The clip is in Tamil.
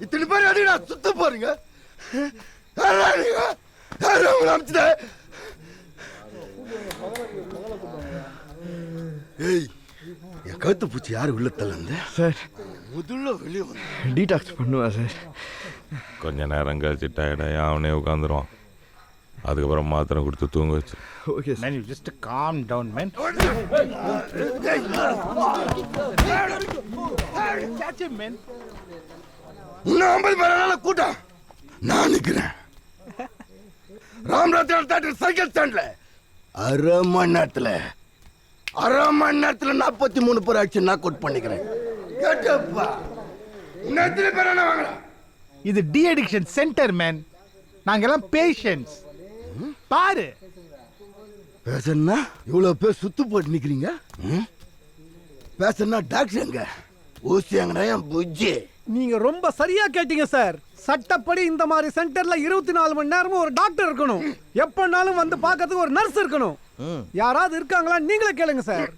இத்தனை பேர் அதிகா சுத்த போறீங்க. ஏய், என் கழுத்து பூச்சி யாரு உள்ள தள்ளந்து சார்? முதல்ல வெளியே வந்து டீடாக்ஸ் பண்ணுவா சார். கொஞ்ச நேரம் கழிச்சு டயர்டாக அவனே உட்காந்துருவான். அதுக்கப்புறம் மாத்திரை கொடுத்து தூங்க வச்சு. Okay sir. Man, you just calm down, man. Catch him, man. இன்னும் 50 பேரால கூட்டம். நான் நிக்கிறேன் ராம்ராஜ் தேட்டர் சைக்கிள் ஸ்டாண்ட்ல. அரை மணி நேரத்துல 43 பேர் ஆச்சு. நான் கோட் பண்ணிக்கிறேன். கேட்டப்பா இன்னும் எத்தனை பேரான வாங்கலாம்? இது டி அடிக்ஷன் சென்டர், மேன். நாங்கெல்லாம் பேஷண்ட்ஸ். பாரு, பேசன்னா இவ்வளவு பேர் சுத்து போட்டு நிக்கிறீங்க. பேசன்னா டாக்டர் எங்க? ஊசி எங்கடா என் புஜ்ஜி? நீங்க ரொம்ப சரியா கேட்டீங்க சார். சட்டப்படி இந்த மாதிரி சென்டர்ல 24 மணி நேரமும் ஒரு டாக்டர் இருக்கணும். எப்பனாலும் வந்து பார்க்கறதுக்கு ஒரு நர்ஸ் இருக்கணும். யாராவது இருக்காங்களா நீங்களே கேளுங்க சார்.